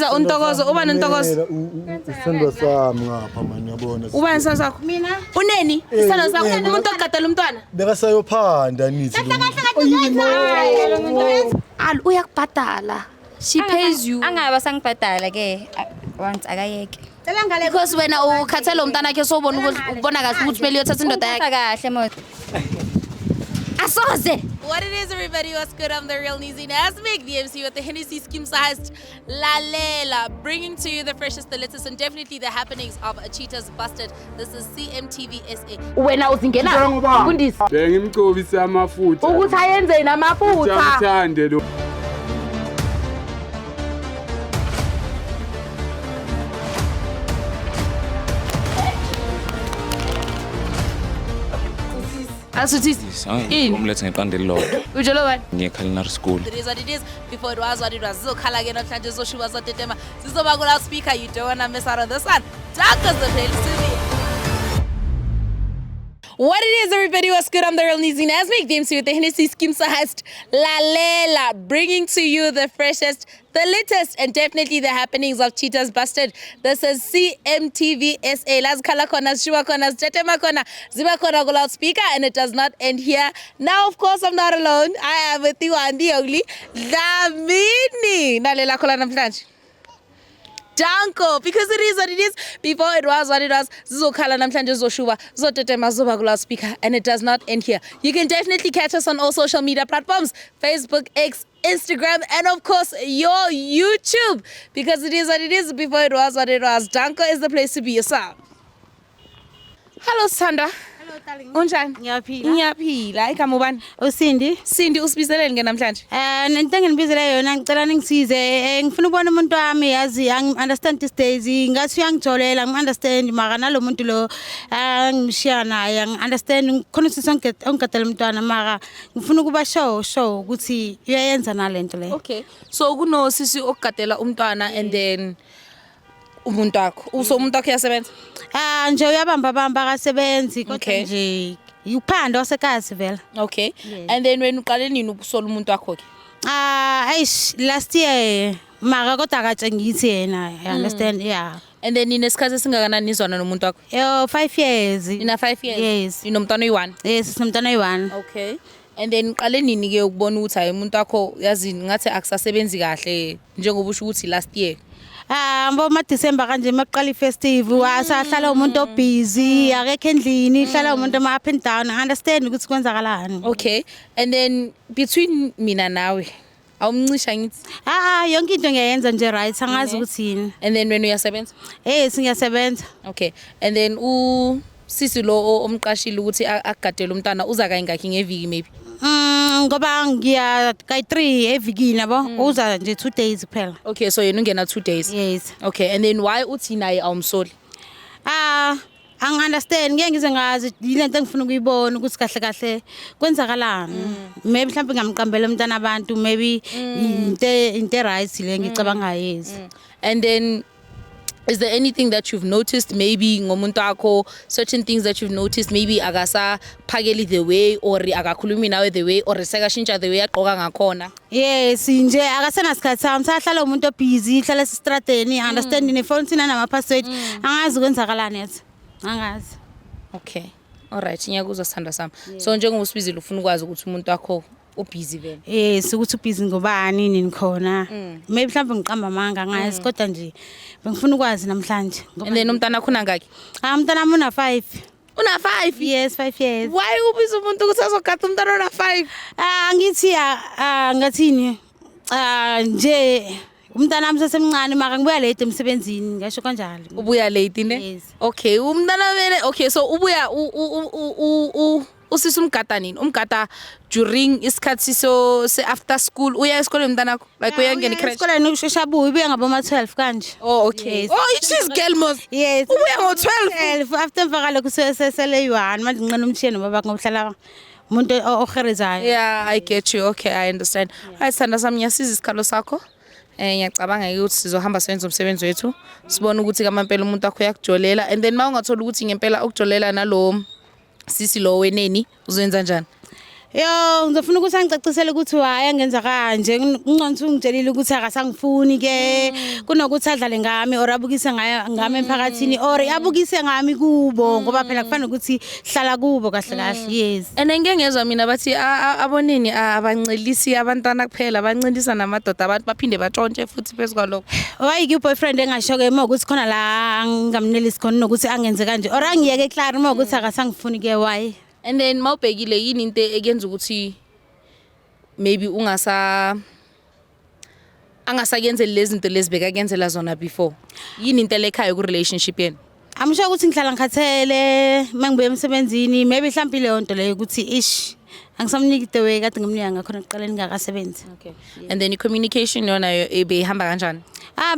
Ubiza untokozo, uba nentokozo. Isandla sami ngapha manje yabona. Uba isandla sakho. Mina. Uneni? Isandla sakho umuntu ogadela umntwana. Bekasayophanda nithi. Al uyakubhadala. She pays you. Angaba sangibhadala ke once akayeke. Because wena ukhathela umntana wakhe sobona ubona kahle ukuthi kumele uyothatha indoda yakhe. Kahle manje. Asoze. What it is, everybody? What's good? I'm the real Nizi Nasmik, the MC with the Hennessy Skim sized Lalela, bringing to you the freshest, the latest, and definitely the happenings of Cheetahs Busted. This is CMTV SA. Wena uzingena ufundisi. Bengimgcobisa amafutha. Ukuthi ayenze namafutha. Uthande lo. Asutisi. Umlethe ngeqanda elilodwa. Ujolo bani? Ngiye-culinary school. It is what it is. Before it was what it was. Zizokhala ke namhlanje zizoshuba zotetema. Zizoba ku loudspeaker. You don't wanna miss out on this one. Darkers the playlist. What it is, everybody? What's good? I'm the real Nizi Nasmik, the MC with the Hennessy Skim sized Lalela, bringing to you the freshest, the latest, and definitely the happenings of Cheetahs Busted. This is CMTV SA. Las khala khona, shuba khona, tetema khona, ziba khona ku loudspeaker, and it does not end here. Now, of course, I'm not alone. I am with you and the only Dlamini. Nalela khola namhlanje. Danko, because it is what it is. Before it was what it was. Zizokhala namhlanje zoshuba zotetema zoba ku loudspeaker, and it does not end here. You can definitely catch us on all social media platforms: Facebook, X, Instagram, and of course your YouTube. Because it is what it is. Before it was what it was. Danko is the place to be yourself. Hello, Sandra. Hello, darling. Unjani? Ngiyaphila. Igama ubani? Cindy. Cindy, usibizeleni ke namhlanje? Nento engibizele yona ngicela ningisize. Ngifuna ukubona umuntu wami yazi understand these days. Ngathi uyangijolela ngi-understand mara nalomuntu lo ngimshiya naye ngi-understand khona sonke ongigadela umntwana mara ngifuna ukuba show ukuthi uyayenza nalento le. Okay. So kunosisi okugadela umntwana and then umuntu wakho. So umuntu wakho uyasebenza? Nje uyabamba akasebenzi kodwa nje uphanda wasekazi vela. Okay. And then when uqale nini ukusola umuntu wakho ke? Last year mara kodwa akatshengithi yena, you understand? Yeah. And then ninesikhathi esingakanani nizwana nomuntu wakho? 5 years. Nina 5 years? Yes. Ninomntwana oyi-1? Yes, sinomntwana oyi-1. Okay. And then uqale nini ke ukubona ukuthi hayi umuntu wakho yazi ngathi akusasebenzi kahle njengoba usho ukuthi last year? Ngoma December kanje maqala ifestival asahlala umuntu obusy akekho endlini hlala umuntu ama up and down. I understand ukuthi kwenzakalani. Okay. And then between mina nawe awumncisha ngithi? Yonke into ngiyayenza nje right angazi ukuthi yini. And then wena uyasebenza? Yes, ngiyasebenza. Okay. And then sisi lo omqashile ukuthi akugadele umntana uza kayingakhi ngeviki maybe? Ngoba ngiya kay3 evikini yabo uza nje 2 days kuphela. Okay, so yena ungena 2 days. Yes. Okay, and then why uthi naye awumsoli? Understand ngeke ngize ngazi ilento engifuna ukuyibona ukuthi kahle kahle kwenzakalani. Maybe mhlawumbe ngamqambela umntana abantu maybe inte right le ngicabanga yes. And then is there anything that you've noticed maybe ngomuntu wakho, certain things that you've noticed maybe akasa phakeli the way or akakhulumi nawe the way or sekashintsha the way aqoka ngakhona? Yes, nje akasena sikhathi sami sahlala umuntu obusy hlala esistradeni understand ne phone sina nama password angazi kwenzakalani yathi angazi. Okay, all right, ngiyakuzwa sithanda sami. So njengoba usibizile ufuna ukwazi ukuthi umuntu wakho ubusy vele? Yes, ukuthi ubusy ngobani nini khona. Maybe mhlawumbe ngiqamba amanga ngazi kodwa nje bengifuna ukwazi namhlanje. And then umntana khona ngaki? Umntana wami una 5. Una 5? Yes, 5 years. Why ubiza umuntu ukuthi azogada umntana ona 5? Ngithi ngathini nje umntana wami sesemncane maka ngibuya late emsebenzini ngisho kanjalo. Ubuya late ne? Yes. Okay, umntana vele okay, so ubuya usisi umgada nini? Umgada during isikhathi se after school uya esikoleni umntana wakho like uyangena icrash? Esikoleni ukushesha abuye ubuya ngabo ma 12 kanje. Oh okay. Yes. Oh she's girl mos. Yes. Ubuya ngo 12. After mfaka lokho sesele u1 manje ngincane umshini baba ngohlala umuntu oherezayo. Yeah, I get you. Okay, I understand. Hayi sithanda sami ngiyasiza isikhalo sakho. Ngiyacabanga ukuthi sizohamba senze umsebenzi wethu. Sibone ukuthi kamampela umuntu wakho uyakujolela and then mawungathola ukuthi ngempela ukujolela nalo sisi lo weneni uzoyenza njani? Yo ngizofuna ukuthi angicacisele ukuthi hayi angenza kanje ungconisa ungitshelile ukuthi akasangifuni ke kunokuthi adlale ngami or abukise ngami emphakathini or abukise ngami kubo ngoba phela kufanele ukuthi hlala kubo kahle kahle yes. And ngeke ngezwe mina bathi abonini abancelisi abantwana kuphela abancindisa namadoda abantu baphinde batshontshe futhi phezukalo. Why ke boyfriend engasho ke ukuthi khona la ngamnelisi khona nokuthi angenze kanje or angiyeke clear ukuthi akasangifuni ke why. And then mawubhekile yini into ekenza ukuthi maybe angasayenze lezi zinto lezi bekakenzela zona before. Yini into lekhaya ku relationship yeni? I'm sure ukuthi ngihlala ngikhathele mangibuye emsebenzini maybe mhlawumbe leyo nto leyo ukuthi ish angisamniki the way kade ngimnika ngakhona ekuqaleni ngakasebenzi. Okay. Yeah. And then the communication yona ebehamba kanjani?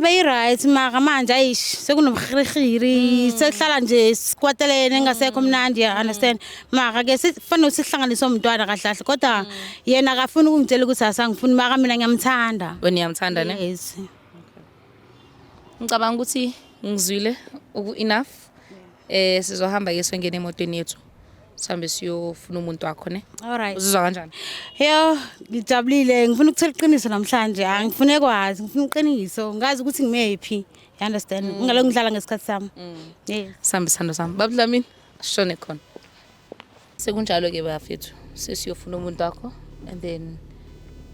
Be right maka manje ayish sekunomkhirihiri sehlala nje sikwatelene ngasekho mnandi understand maka ke sifanele sihlanganise umntwana kahle kahle kodwa yena akafuni ukungitshela ukuthi asangifuni maka mina ngiyamthanda. Wena uyamthanda ne? Yes. Ngicabanga ukuthi ngizwile enough. Sizohamba ke sengene emotweni yethu. Sihambe siyofuna umuntu wakho ne? Alright. Uzizwa kanjani? Yo ngijabulile ngifuna ukuthola iqiniso namhlanje angifune kwazi ngifuna iqiniso ngazi ukuthi ngimephi you understand ngalo ngidlala ngesikhathi sami. Yes. Sambe sando sami. Babudlamini shone khona. Sekunjalo ke bafethu sesiyofuna umuntu wakho and then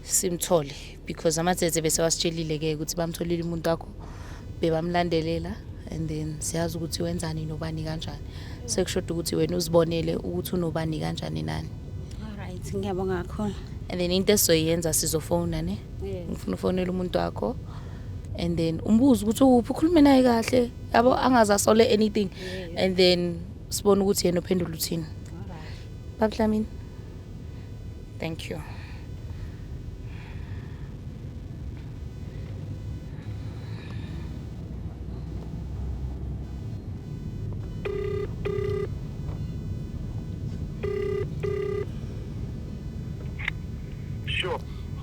simthole because amatsetse bese wasitshelile ke ukuthi bamtholile umuntu wakho bebamlandelela and then siyazi ukuthi wenzani nobani kanjani. Sekushoda ukuthi wena uzibonele ukuthi unobani kanjani nani. Alright ngiyabonga kakhulu. And then into esizoyenza sizofona ne? Ngifuna ufonela umuntu wakho and then umbuzo ukuthi uphi ukhulume naye kahle yabo angazasole anything and then sibone ukuthi yena uphendula uthini. Alright. Babudlamini. Thank you.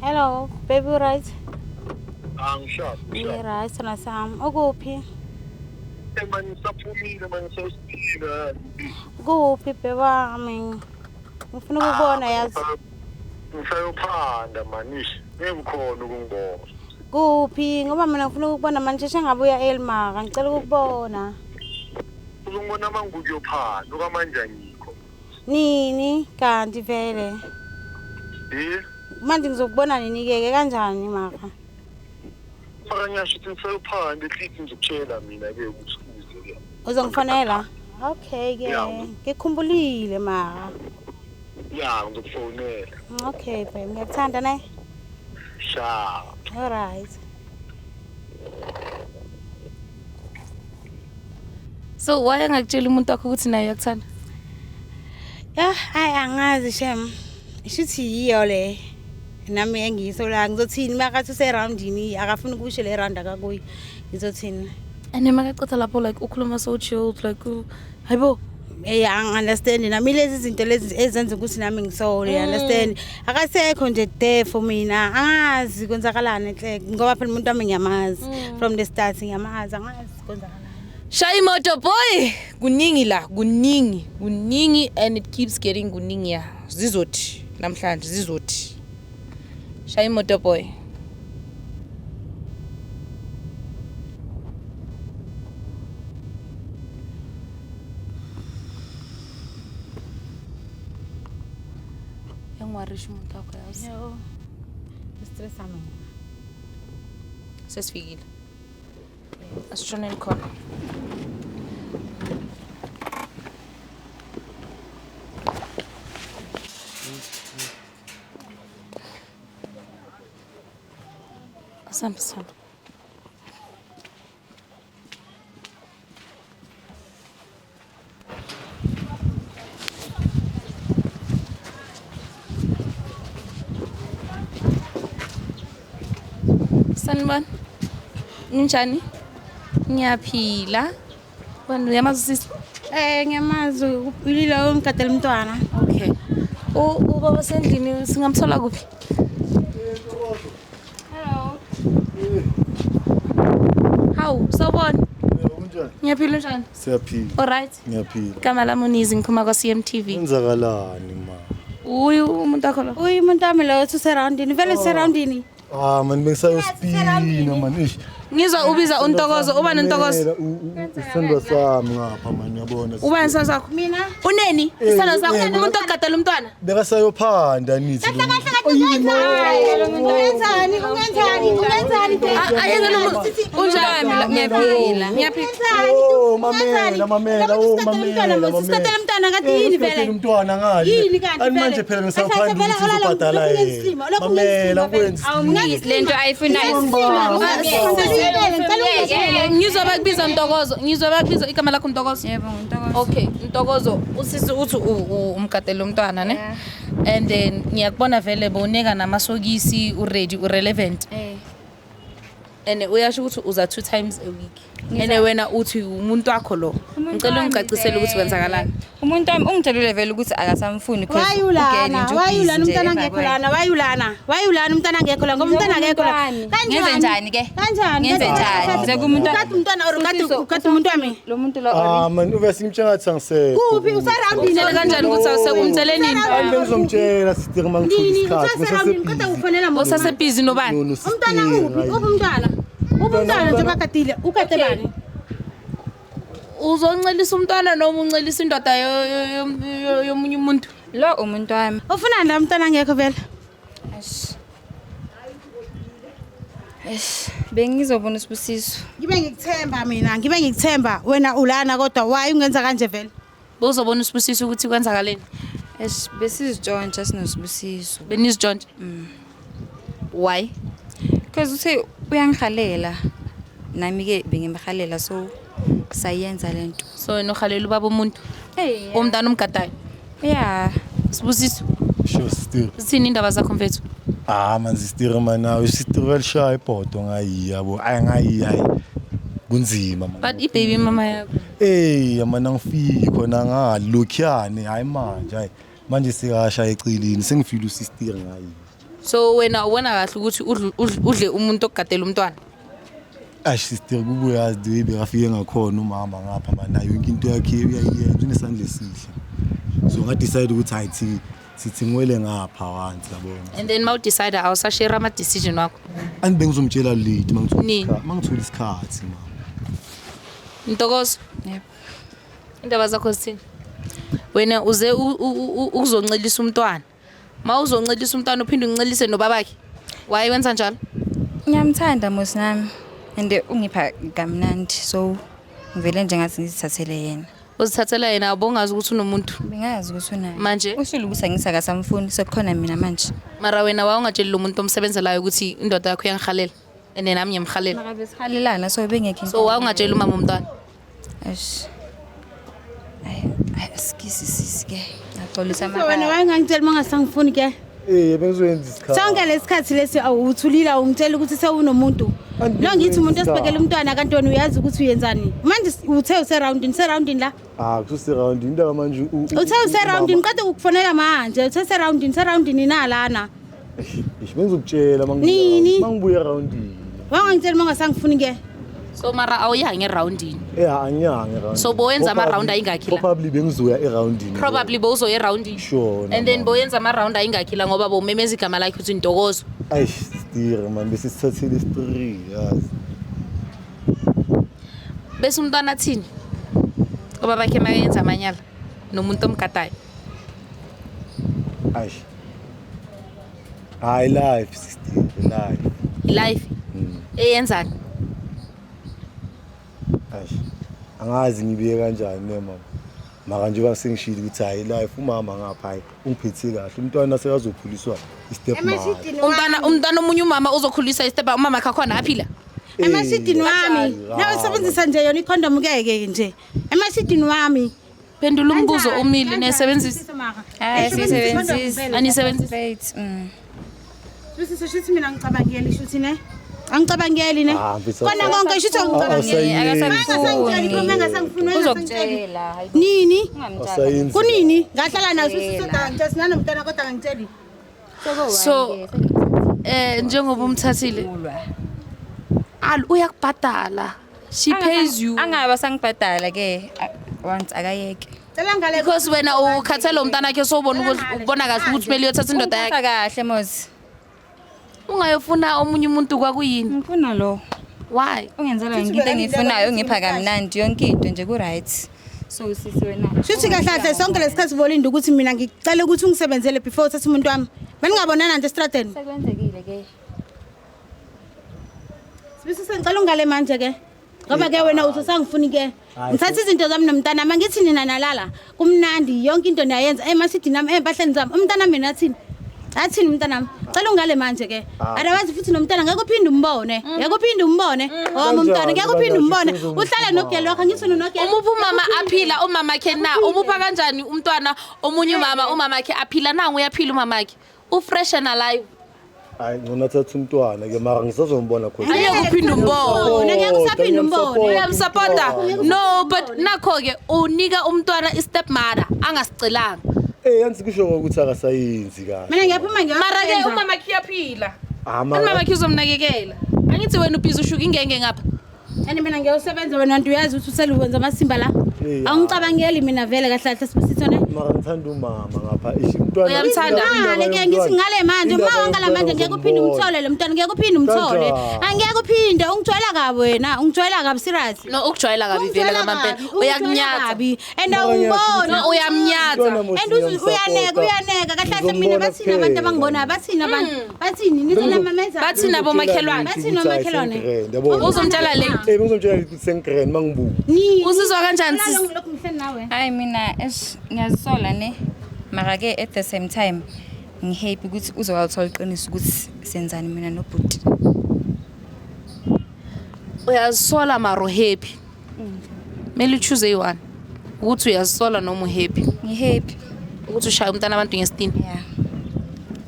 Hello baby right? Sure. Yeah right sana sam ukuphi? Manje saphumile manje sesiphila. Kuphi beba mina ngifuna ukubona yazi. Ngisayophanda manishi ngikhona ukungibona. Kuphi ngoba mina ngifuna ukubona manje sengabuya eLmara ngicela ukubona. Uzongibona mangukuyophanda okamanje ngikho. Nini kanti vele? Manje ngizokubona nini ke kanjani maka? Ngiyasho ukuthi ngisayophanda ehlisi ngizokutshela mina ke ukuthi uze ke. Uzongifonela? Okay ke ngikhumbulile maka. Ya ngizokufonela. Okay babe ngiyakuthanda naye. Sha. All right. So why angakutshela umuntu wakho ukuthi naye uyakuthanda? Hayi angazi shem. Ishithi yiyo le. Nami engiyisola ngizothini makathi useroundini akafuni ukusho le round akakuyi ngizothini. And emakaqotha lapho like ukhuluma so chilled like hayibo I understand nami lezi zinto lezi ezenza ukuthi nami ngisole understand akasekho nje there for mina angazi konzakalana enhle ngoba phela umuntu wami ngiyamazi from the start ngiyamazi angazi konzakalana. Shy Motor Boy kuningi la kuningi and it keeps getting kuningi ya zizothi namhlanje zizothi Shy Motor Boy. Yangwarish umuntu wakho yazi. Yo. Stress ami. Sesifikile. Asitshoneni khona. Samson. Sanibona. Ninjani? Ngiyaphila. Wena uyamazi sisi? Ngiyamazi ulilo ongikadela umntwana. Okay. Ubaba sendlini singamthola kuphi? Hello. Hawu, sawubona. Unjani? Ngiyaphila njani? Siyaphila. All right. Ngiyaphila. Igama lami uNizi ngiphuma kwa CMTV. Kwenzakalani ma? Uyu umuntu akho lo. Uy umuntu wami lo useroundini vele useroundini. Man bengisayosipina man ish. Ngizwa ubiza uNtokozo, uba noNtokozo. Isandwa sami ngapha man uyabona. Uba isandla sakho. Mina Uneni? Isandla sakho umuntu ogadela umntwana. Bekasayophanda nithi. ungenzani Ayeke lo unjani ngiyaphila. Mamela Sisikhathela umntwana ngathi yini vele? Umntwana ngani? Yini kanti vele? Manje phela ngisaphanda ukuthi uzobhadala yena. Mamela kwenza. Lento ayifunayo. Ngizwa bakubiza Ntokozo. Ngizwa bakubiza igama lakho Ntokozo. Yebo uNtokozo. Okay, Ntokozo usisi uthi umgadela umntwana ne? And then ngiyakubona vele bowunika namasokisi uready urelevant. And uyasho ukuthi uza 2 times a week. And wena uthi umuntu wakho lo. Ngicela ungicacisele ukuthi kwenzakalani. Umuntu wami ungitshelile vele ukuthi akasamfuni wayulana umntana ngekho lana wayulana umntana ngekho la ngoba umntana ngekho la Ngenze njani ke? Ngenze njani? Nje kumuntu kathi umntwana or kathi umuntu wami lo muntu lo Man ube simtshela ngathi angiseke. kuphi useroundini Kanjani ukuthi awusekumtshele nini? Bengizomtshela sithi mangithola nini isikhathi. useroundini kodwa ufonela muntu Usasebhizi nobani? umntwana umntwana nje bakadile ukade bani Uzoncelisa umntwana noma uncelisa indoda yomunye umuntu? lo umuntu wami. ufuna la umntwana ngekho vele Bengizobona usibusiso. ngibe ngikuthemba wena ulana kodwa why ungenza kanje vele Bozobona usibusiso ukuthi kwenzakaleni. Besizitshontsha sinosibusiso. Benizitshontshe. Why? Because uthe uyangihalela. Nami ke bengimhalela so sayenza lento. So wena uhalela ubaba umuntu. Umntana umgadayo. Yeah. Sibusiso. Sure still. Sithini indaba zakho mfethu? Man sister man now sister shy poto ngayi yabo ngayi kunzima man. But ibaby mama yakho. Man angifiki khona ngalokhiyane hayi manje sikasha ecilini sengifila usister ngayi. So wena ubona kahle ukuthi udle umuntu ogadela umntwana. Sister kubuyazi the bekafike ngakhona umama ngapha man nayo yonke into yakhe uyayenza unesandla esihle. So nga decide ukuthi hayi sithi ngwele ngapha once yabona. And then mau decide awusashare ama decision wakho. Bengizomtshela late Nini? mangithola isikhathi mama. Ntokozo. Yep. Indaba zakho sithini? Wena uze ukuzoncelisa umntwana. Mawuzoncelisa umntwana uphinde uncelise nobabakhe. Why wenza njalo? Ngiyamthanda musi nami. Ande ungipha kamnandi so ngivele nje ngathi ngizithathele yena. Uzithathela yena abongazi ukuthi unomuntu. Bengazi ukuthi unayo. Manje Usho ukuthi ngisakasamfuni sekukhona mina manje. mara wena wawungatsheli lo muntu omsebenzelayo ukuthi indoda yakho iyangihalela. And then nami ngiyamhalela. Makabe sihalelana so bengekho. So wawungatsheli umama umntwana. Ash. Ay skisi ke. Yaxolisa so wena mama. wayengangitshela mangasangifuni ke Bengizoyenza isikhathi. sonke lesikhathi lesi awuthulila ungitshela ukuthi sewunomuntu lo ngithi umuntu esibhekela umntwana kanti wena uyazi ukuthi uyenzani manje uthe useroundini la Kuseroundini indaba manje uthe useroundini kade ukufonela manje uthe seroundini nalana bengizokutshela Nini? mangibuya aroundini. wangangitshela mangasangifuni ke So mara awuyange roundini. Angiyange around. So bowenza ama round ayingakhi la. Probably bengizoya eroundini. Probably bozoya roundini. Sure. And then boyenza ama round ayingakhi la ngoba bomemeza igama lakhe uthi Ntokozo. Still man besisithathile story yazi. Bese umntwana athini? Ngoba bakhe mayenza amanyala nomuntu omgadayo. High life sister life. Life eyenzani? Angazi ngibiye kanjani mama. Maka nje basengishilo ukuthi hayi life umama ngapha hayi ungiphethe kahle umntwana sekazokhuliswa istep mama. Umntwana omunye umama uzokhulisa istep umama wakhe khona aphila. emasidini wami nawe sebenzisa nje yona icondom keke nje emasidini wami Pendula umbuzo umile nesebenzisa. Sisebenzisa. Anisebenzisa. Right. Shuthi mina ngicabangeli shuthi ne angicabangeli ne kona konke shuthi angicabangeli Akasangifuni. Uzokutshela. nini Asayenzi. kunini ngahlala nawe shuthi soda sinana umntana kodwa ngangitsheli So njengoba umthathile uyakubhadala. She pays you. Angaba sangibhadala ke once akayeke. Cela ngale because wena ukhathele umntana wakhe sobona ubona kahle ukuthi kumele uyothatha indoda yakhe. kahle Mosi. Ungayofuna omunye umuntu kwakuyini? Ngifuna lo. Why? Ungenzela into engiyifunayo ungipha kamnandi yonke into nje ku right. So sisi wena. Shuthi kahle sonke lesikhathi bolinda ukuthi mina ngicela ukuthi ungisebenzele before uthatha umuntu wami. Beningabonana nje estradeni. Sekwenzekile ke. Sibisi sengicela ungale manje ke. Ngoba ke wena usasangifuni ke. Ngithatha izinto zami nomntana mangithi nina nalala. Kumnandi yonke into niyayenza emasidi nami empahleni zami. Umntana mina athini? Athini umntana? Cela ungale manje ke. Adawazi futhi nomntana ngeke uphinde umbone. Ngeke uphinde umbone. Oh umntana ngeke uphinde umbone. Uhlala nogelo wakho ngisona nogelo. Umuphi umama aphila umama wakhe na? Umupha kanjani umntwana omunye umama wakhe aphila nangu uyaphila umama wakhe. Fresh and alive. Hayi ngona thatha umntwana ke mara ngisazombona khona. Angeke uphinde umbone. Ngeke usaphinde umbone. Uyamsupporta? No, but nakho ke unika umntwana i-stepmother angasicelanga. Yansi kusho ukuthi akasayenzi kahle. Mina ngiyaphuma ngiya. Mara ke umama wakhe uyaphila. Mara Umama wakhe uzomnakekela. Angithi wena ubhizi ushuka ingenge ngapha. And mina ngiyosebenza wena nto uyazi ukuthi usele ukwenza amasimba la. Awungicabangeli mina vele kahle kahle sibusithona. Mara ngithanda umama ngapha ishi umntwana. Uyamthanda? Ngale ke ngithi ngale manje uma wangala manje ngeke uphinde umthole lo mntwana ngeke uphinde umthole. Angeke uphinde ungijwayela kabi wena ungijwayela kabi serious. No ukujwayela kabi vele ngamampela. Uyakunyatha. And awungibona No uyamnyatha. and uyaneka kahle kahle mina bathina abantu abangibona bathina abantu bathini nithi namameza Bathina abomakhelwane. bathina omakhelwane. Uzomtshela le. Ngizomtshela ukuthi sengigrand mangibuka. Uzizwa kanjani sis? Lokhu ngihleli nawe. Hayi mina ngiyazisola ne. Mara ke at the same time ngihappy ukuthi uzowathola iqiniso ukuthi senzani mina nobhuti. Uyazisola maro happy. Mele choose one. Ukuthi uyazisola noma happy. Ngihappy. Ukuthi ushaya umntana abantu ngesitini. Yeah.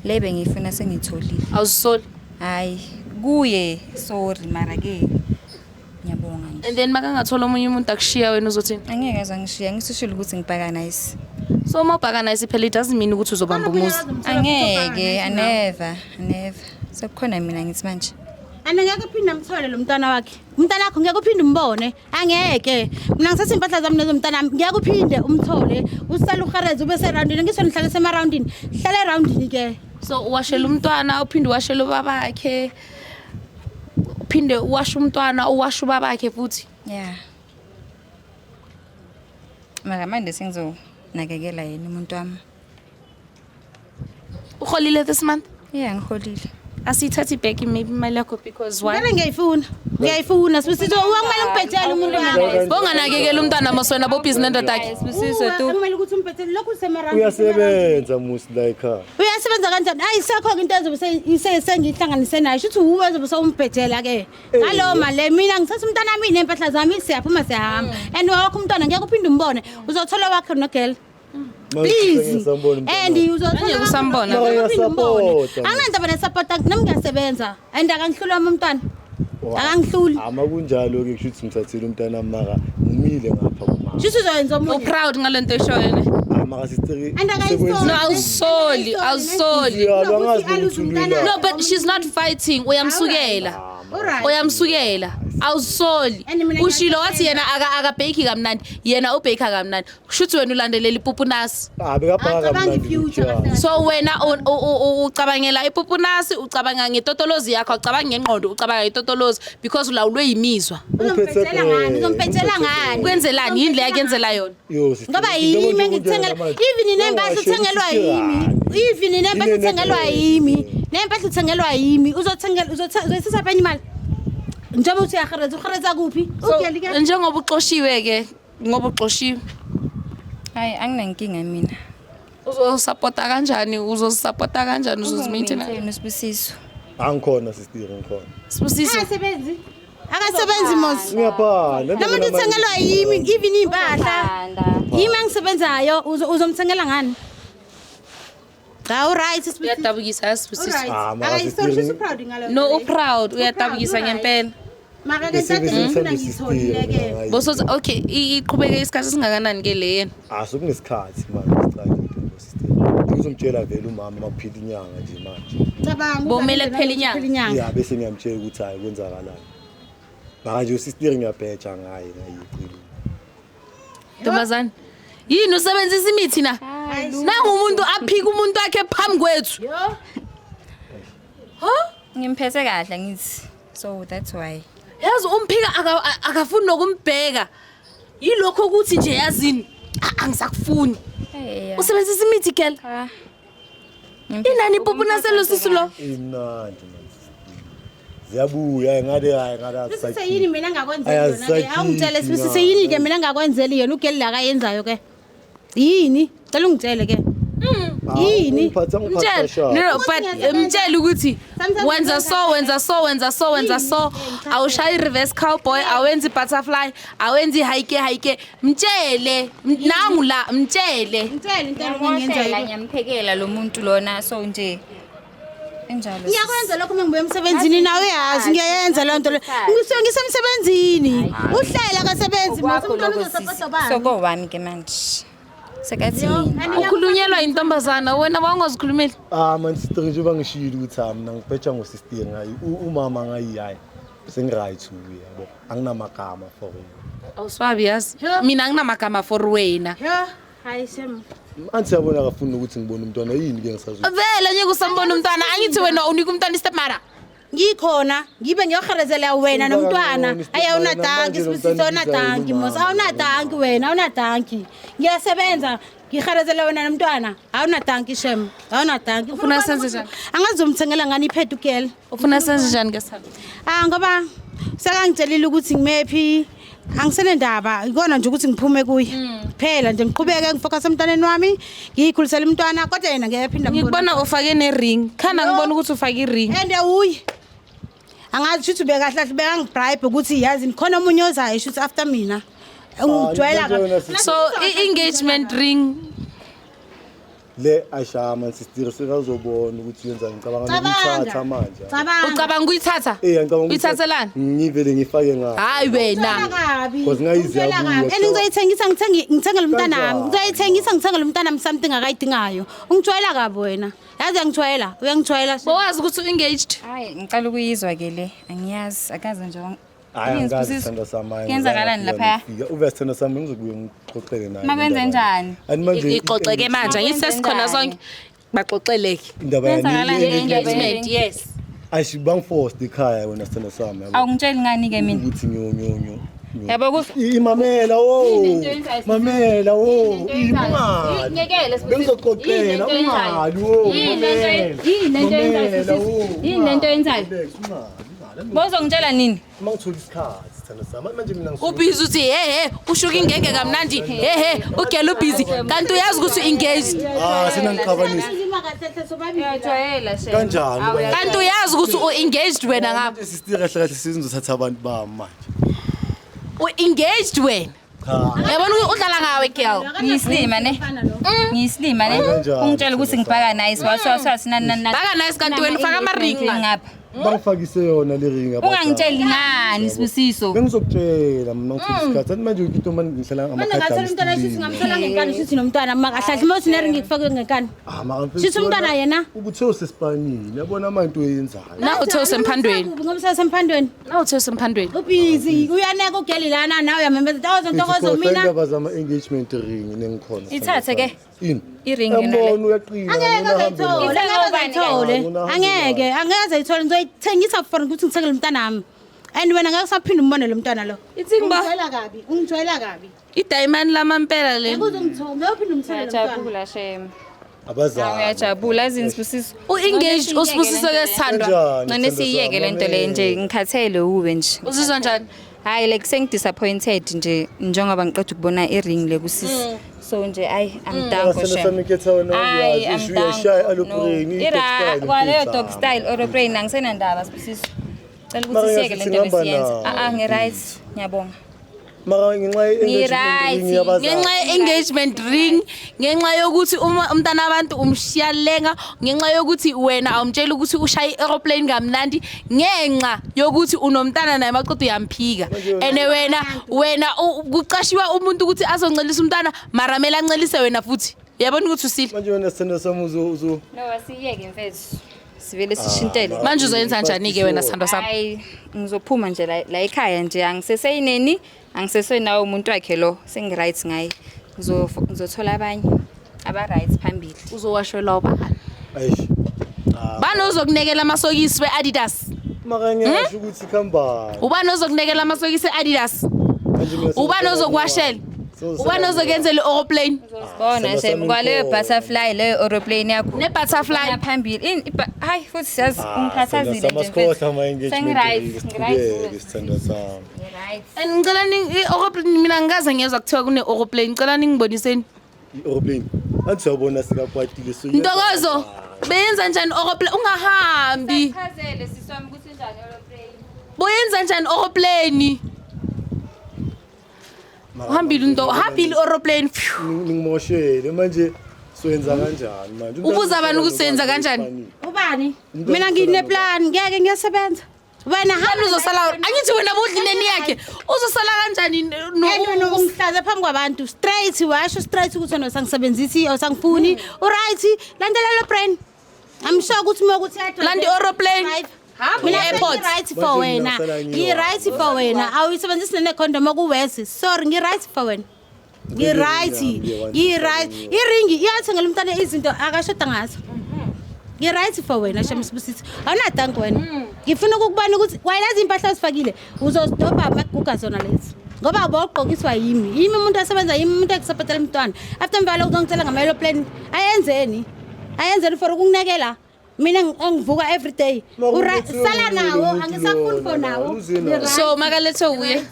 Lebe ngifuna sengitholile. Awusoli. Hayi kuye sorry mara ke ngiyabonga nje. And then makangathola omunye umuntu akushiya wena uzothini? Angeke azangishiya ngisishilo ukuthi ngibhaka nice. So uma ubhaka nice phela it doesn't mean ukuthi uzobamba umuzi. Angeke never. Sekukhona mina ngithi manje. Angeke uphinde amthole lo mntwana wakhe. Umntana wakho ngeke uphinde umbone. Angeke. Mina ngisathatha impahla zami nezomntana wami. Ngeke uphinde umthole. Usala uhareze ube seroundini. Ngisho nihlale semaroundini. Hlala eroundini ke. So uwashela umntwana uphinde uwashela ubaba wakhe. Uphinde uwasha umntwana uwasha ubaba wakhe futhi. Yeah. Mara manje sengizonakekela yena umuntu wami. Uholile this month? Yeah ngiholile. Asithathi back maybe imali yakho because why? Ngeke ngiyayifuna. Sibisizo uwamela ngibhethele umuntu wami. Bonganakekela umntwana maswena bo business nendoda yakhe. Sibisizo tu. Kumele ukuthi umbhethele lokhu semaroundini. Uyasebenza musi la ekhaya. Uyasebenza kanjani? Ayisekho into ezobe sengihlanganise nayo. Shuthi uwe ezobe sewumbhethela ke. Ngalo mali mina ngithatha umntana wami nempahla zami siyaphuma siyahamba. And wakho umntwana ngeke uphinde umbone. Uzothola wakhe nogel. Please. And uzothola usambona. Anginandaba nesupporta nami ngiyasebenza. And akangihlula umntwana. Akangihluli. Kunjalo ke kusho ukuthi ngithathile umntana mara ngumile ngapha kumama. Shuthi uzoyenza omunye. Proud ngalento esho wena. Mara sister. And akayisoli. No, awusoli. No, but she's not fighting. Uyamsukela. Alright. Uyamsukela. Awusoli. Ushilo wathi yena akabheki kamnandi. Yena ubheka kamnandi. Kushuthi wena ulandelela ipupunasi. Bekabhaka future. So wena ucabangela ipupunasi, ucabanga ngetotolozi yakho, ucabanga ngengqondo, ucabanga ngetotolozi because ulawulwe yimizwa. Uzompethela ngani? Uzompethela ngani? Kwenzelani yini le yakenzela yona? Ngoba yimi ngithengela even nempahla uthengelwa yimi. Even nempahla uthengelwa yimi. Nempahla uthengelwa yimi. Uzothengela phenye imali. Njengoba uthi uyahareza kuphi? Ukuyalika. Njengoba uxoshiwe ke, ngoba uxoshiwe. Hayi anginankinga mina. Uzosupporta kanjani? Uzosupporta kanjani? Uzozimaintain Sibusiso. Angikhona sister ngikhona. Sibusiso. Akasebenzi mos. Ngiyaphala. Namuntu uthengelwa yimi even impahla. Yimi angisebenzayo uzomthengela ngani? Right sibusiso. Uyadabukisa sibusiso. Akayisoli proud ngalo. No proud uyadabukisa ngempela. Maka ke sathi ngifuna ngitholile ke. Bosoza okay iqhubeke isikhathi singakanani ke le yena? Sokunesikhathi manje siqale sister. Ngizomtshela vele umama makuphila inyanga nje manje. Cabanga bomele kuphela inyanga. Yeah bese ngiyamtshela ukuthi hayi kwenzakalani. Manje usister ngiyabheja ngaye ngayiqile. Ntombazane Yini usebenzisa imithi na? Nangumuntu aphika umuntu wakhe phambi kwethu. Ngimphethe kahle ngithi. So that's why. Yazi umphika akafuni nokumbheka. Yilokho ukuthi nje yazini angisakufuni. Usebenzisa imithi girl. Inani ipupu naselo sisulo. Imnandi man. Ziyabuya ngade hayi ngada Siseyini mina ngakwenzeli yona ke. Awungitshele siseyini ke mina ngakwenzeli yena ugeli la kayenzayo ke. Yini? Cela ungitshele ke. Yini? Mtshela ukuthi wenza so awushayi reverse cowboy awenzi butterfly awenzi hike mtshele nangu la mtshele Into engiyenzayo. Ngiyamphekela lo muntu lona so nje enjalo. Ngiyakwenza lokho mengibuye emsebenzini nawe yazi ngiyayenza lento le. Ngisuke ngisemsebenzini. Uhlela kasebenzi mase umntwana uzosapota bani. Soko wami ke manje. Sekathi ukhulunyelwa intombazana wena wangozikhulumeli. Man sister nje bangishilo ukuthi mina ngiphetha ngosister ngayi umama ngayiyayi. Sengiright yabo. Anginamagama for wena. Awuswabi yazi mina nginamagama for wena. Hayi Shem. Anthi yabona akafuna ukuthi ngibone umntwana yini ke ngisazwe. Vele ngeke usambona umntwana angithi wena unika umntwana istepmara. Ngikhona ngibe ngiyoharezela wena nomntwana ayawuna danki sibusisa una danki mos awuna danki wena awuna danki ngiyasebenza ngiharezela wena nomntwana awuna danki Shem awuna danki Ufuna senze njani? Angazomthengela ngani iphethu girl Ufuna senze njani ngesalo? Ngoba sekangitshelile ukuthi ngimephi angisenendaba ikona nje ukuthi ngiphume kuye phela nje ngiqhubeke ngifocus emntwaneni wami ngiyikhulisela umntwana kodwa yena ngiyaphinda Ngikubona ufake ne-ring khana ngibona ukuthi ufake i-ring. ende uyi angazi ukuthi ubeka kahle beka ngibribe ukuthi yazi khona omunye ozayo shoot after mina ungijwayela kahle So i-engagement ring Le Aisha man sister sekazobona ukuthi yenza ngicabanga ukuthatha manje. ucabanga ukuyithatha? Ngicabanga Uyithathelani? ngivele ngifake ngayo. Hayi wena. Because ngayizi yabuya. Ngizayithengisa ngithengele umntana wami ngizayithengisa ngithengele umntana wami something akayidingayo ungijwayela kabi wena yazi uyangijwayela Bowazi ukuthi u-engaged? hayi ngicela ukuyizwa ke le angiyazi akaze nje Ngiyazithanda samanye. Yenzakalani lapha? Uvesithanda sami ngizobuye ngixoxele naye. Makwenze njani? Ani manje Ixoxeke manje angithi sesikhona sonke baxoxeleke. indaba Yenzakalani yani Engagement yes. ayishibangforce ekhaya wena sithanda sami. Awungitsheli ngani ke mina? Ukuthi nyonyo. Yabo kuthi Imamela wo. Into yenzayo. Mamela wo. Imali. ngekele Bengizoxoxela umali wo. Yini lento yenzayo? Bozongitshela nini? Mangithola isikhathi sithanda sami. Manje mina Ubhizi uthi ushuka ingenge kamnandi ugela ubhizi kanti uyazi ukuthi u-engaged sina ngiqhabanisa. Uyajwayela she. Kanjani? kanti uyazi ukuthi u-engaged wena ngapha Sister kahle kahle sizothatha abantu bami manje. u-engaged wena yabona udlala ngawe girl Ngiyislima ne? Ngiyislima ne? Ungitshela ukuthi ngibhaka nice waswathi nani. baka nice kanti wena ufaka ama-ring ngapha. Bangifakise yona le ring apha. Ungangitsheli ngani sibusiso? Bengizokutshela mina ngithola isikhathi. Ani manje into manje ngihlala Ngathela umntwana shithi ngamthola ngenkani shithi nomntwana makahlahle mose neringi ngifake ngenkani shithi umntwana yena Ubuthe usespanini. Yabona manje into oyenzayo. na uthe usemphandweni ngoba sasemphandweni na uthe usemphandweni ubhizi uyaneka ugeli lana nawe uyamembeza ntokozo mina Indaba zama engagement ring nengikhona. Ithathe ke Ini? i-ring yona le. Yabona uyaqina. angeke ayithole ngizoyithengisa for ukuthi ngithengele umntana wami and wena ngeke saphinde umbone lo mntwana lo ithingba ungijwayela kabi idayimani lamampela le ngiyophinda umthengele umntwana Ngiyajabula shem. Abazali. Uyajabula izinsibusiso. u-engaged usibusiso ke sithandwa Kanjani? Ngane siyeke lento le nje ngikhathele uwe nje. uzizwa njani Hayi like sengidisappointed nje njengoba ngiqeda ukubona i-ring le kusisi. So nje I'm down for shem. Hayi I'm down. Ira kwaleyo dog style or brain angisenandaba sibusiso. Cela ukuthi siyeke lento besiyenza. Ngi-right. Ngiyabonga. Mara ngenxa ye-engagement ring ngenxa yokuthi uma umntana abantu umshiyalenga ngenxa yokuthi wena awumtshela ukuthi ushaya i-aeroplane kamnandi ngenxa yokuthi unomntana naye maqeda uyamphika and wena kuqashiwa umuntu ukuthi azoncelisa umntana mara mele ancelise wena futhi uyabona ukuthi usile manje wena sithanda sami No asiyeke mfethu. Sivele sishintele. manje uzoyenza njani-ke wena sithando sami Hayi ngizophuma nje la ekhaya nje angiseseyineni angisesenawo umuntu wakhe lo sengi-right ngaye ngizothola abanye aba-right phambili. Uzowashwela ubani? Ayish. Bani ozokunekela amasokisi we-Adidas? Mara ngiyasho ukuthi khamba. Ubani ozokunekela amasokisi e-Adidas? Ubani ozokuwashela? Ubani ozokenzela i-aeroplane? Bona shem kwaleyo butterfly leyo aeroplane yakho. Ne-butterfly? Phambili. Hayi futhi siyazi ungikhathazile nje. Samakhosi ama-engagement. Right. Isithando sami. Right. And ngicela i-aeroplane mina ngikaze ngezwa kuthiwa kune-aeroplane. Ngicela ningiboniseni. I-aeroplane. Anthi uyabona sikakwatile so. Ntokozo, beyenza njani i-aeroplane? Ungahambi. Chazele siswami ukuthi njani aeroplane. Boyenza njani i-aeroplane? Uhambile i-aeroplane. Ngimoshele manje soyenza kanjani manje? Ubuza abantu ukuthi senza kanjani? Ubani? Mina ngineplan, ngeke ngiyasebenza. Wena Hamba uzosala. Angithi wena bodlileni yakhe. Uzosala kanjani no ungihlaze phambi kwabantu straight washo straight ukuthi wena sangisebenzisi osangifuni. Uright, landela le brain. I'm sure ukuthi mokuthi Landi aeroplane. Mina airport right for wena. Ngi-right for wena. Awuyisebenzisi ne-condom okuwesi. Sorry, ngi-right for wena. Ngi-right. Iringi iyathengela umntana izinto akashoda ngazo. Ngi-right for wena Shamsibusisi. Awunadanki wena. Ngifuna ukukubona ukuthi wayelazi impahla ozifakile uzostopha amaguga zona lezi. Ngoba abogqokiswa yimi. Yimi umuntu asebenza yimi umuntu ekusaphetela umntwana. After mbala uzongicela ngama-aeroplane. Ayenzeni for ukunginekela. Mina ngivuka every day. Sala nawo angisafuni for nawo. So makalethe uye.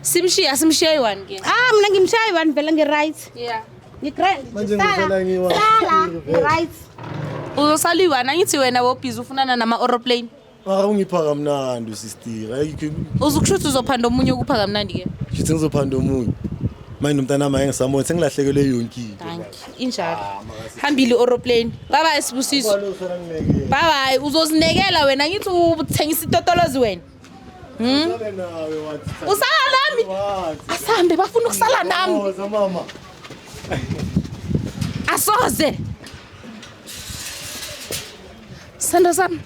Simshiya i-1 ke. Mina ngimshaya i-1 vele ngi-right. Yeah. Manje ngifuna ngiwa. Sala ngi-right. Uzosala i-1 angithi wena wobhizi ufunana nama-aeroplane. Mara ungipha kamnandi sister. Ayikho. Uzukushuthi uzophanda omunye ukupha kamnandi ke. Shithi ngizophanda omunye. Manje umntana wami engisamona sengilahlekelwe yonke into. Injalo. Hambile i-aeroplane. Bye bye Sibusiso. Bye bye. Uzozinekela wena ngithi uthengisa itotolozi wena. Usala nami. Asambe bafuna ukusala nami. Mama. Asoze. Sanda sami.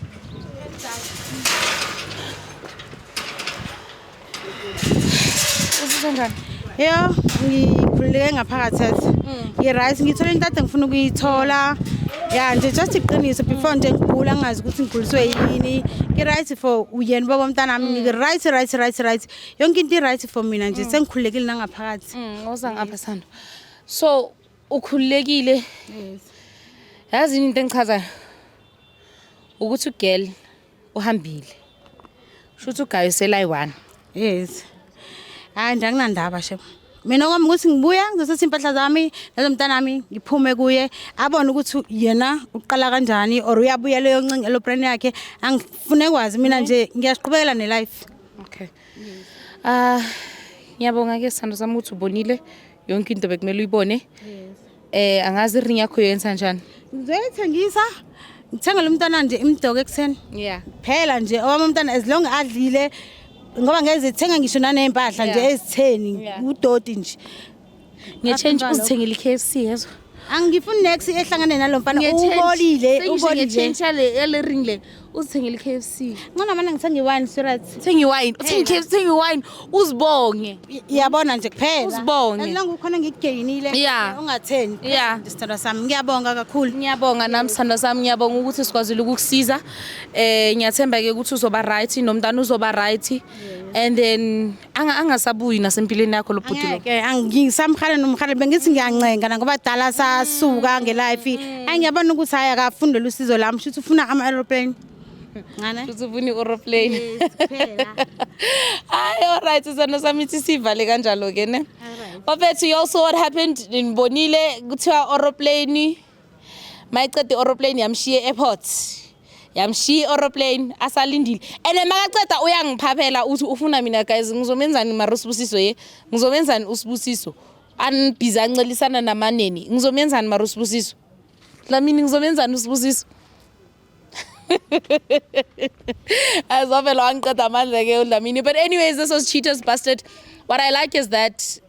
Usizongani? Yo, ngikhululeke ngaphakathi ethi. Ngi-right ngithola into ade ngifuna ukuyithola. Ya nje just iqiniso before nje ngigula ngazi ukuthi ngiguliswe yini. Ngi-right for uyeni baba umntana wami ngi-right. Yonke into i-right for mina nje sengikhululekile nangaphakathi. Ngoza ngapha Sanda. So ukhululekile. Yes. Yazi into engichazayo. Ukuthi ugirl uhambile. Shuthi ugayi sela i-1. Yes. Hayi nje anginandaba she. Mina kwami ukuthi ngibuya ngizosethi impahla zami nezomntana wami ngiphume kuye abone ukuthi yena uqala kanjani or uyabuya leyo ncingelo brand yakhe angifune kwazi mina nje ngiyasiqhubekela ne-life. Okay. Ngiyabonga ke Sanda sami ukuthi ubonile yonke into bekumele uyibone. Yes. Angazi iring yakho yenza kanjani? Ngizoyithengisa ngithengele umntana nje imdoko ekseni. Yeah. Phela nje owami umntana as long adlile ngoba ngeze thenga ngisho nanempahla nje ezitheni udoti nje. Ngiyachange uzithengele i-KFC yezo. Angifuni next ehlangane nalomfana ubolile Ngiyachange le ring le uzithengele i-KFC. Ngona mana ngithenga i-wine serious. Thenga i-wine, uthenga i-KFC, thenga i-wine uzibonge. Iyabona nje kuphela. Uzibonge. As long ukhona ngikugainile ungatheni. Yeah. Sithanda sami ngiyabonga kakhulu. Ngiyabonga nami Sanda sami ngiyabonga ukuthi sikwazile ukukusiza. Ngiyathemba ke ukuthi uzoba right nomntana uzoba right. And then angasabuyi nasempilweni yakho lo bhuti lo. Okay, angisamkhale nomkhale bengithi ngiyancenga ngoba dala sasuka ngelife. Ngiyabona ukuthi haya akafundela usizo lami futhi ufuna ama-aeroplane. Ngane? Uzufuna i-aeroplane. Phela. All right, Sanda sami ithi sivale kanjalo ke ne. Bafethu you also what happened nibonile kuthiwa aeroplane. Mayiqede aeroplane yamshiya airport. Yamshiya aeroplane asalindile. Ene makaceda uyangiphaphela uthi ufuna mina guys ngizomenzani marusibusiso ye. Ngizomenzani usibusiso. Anibhiza ancelisana namaneni. Ngizomenzani marusibusiso. Lamini ngizomenzani usibusiso. Azovela wangiceda amandla ke uDlamini. But anyways, this was Cheaters Busted. What I like is that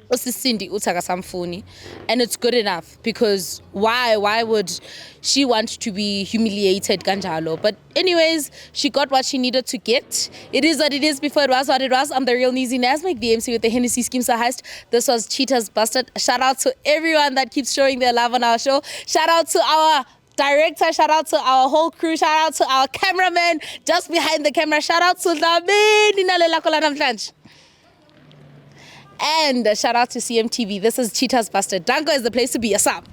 Usisindi utakasamfuni, and it's good enough because why would she want to be humiliated kanjalo? But anyways, she got what she needed to get. It is what it is. Before it was what it was. I'm the real Nizzy Nasmik, the MC with the Hennessy Skimsa Heist. This was Cheetahs Busted. Shout out to everyone that keeps showing their love on our show. Shout out to our director, shout out to our whole crew, shout out to our cameraman just behind the camera, shout out to Dlamini. And shout out to CMTV. This is Cheetahs Busted. Danko is the place to be. Asap.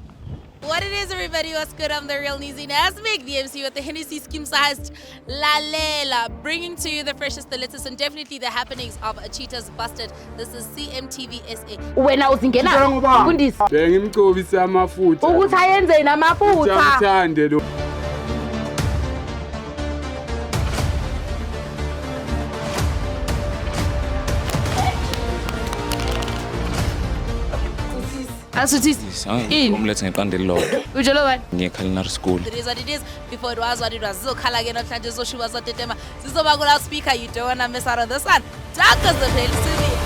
What it is, everybody? What's good? I'm the real Nizzy Nasmik, the MC with the Hennessy Skimsa Heist. Lalela, bringing to you the freshest, the latest, and definitely the happenings of Cheetahs Busted. This is CMTV SA. Wena uzingena ufundisi bengimgcobisa amafutha ukuthi ayenze namafutha. Ngithande lo Asuthisi. Ini? Umlethe ngeqanda elilodwa. Utshelo bani? Ngiye culinary school. It is what it is. Before it was what it was. Zizokhala ke namhlanje zizoshuba zotetema. Zizoba ku loudspeaker. You don't wanna miss out on this one. Danko is the place to be.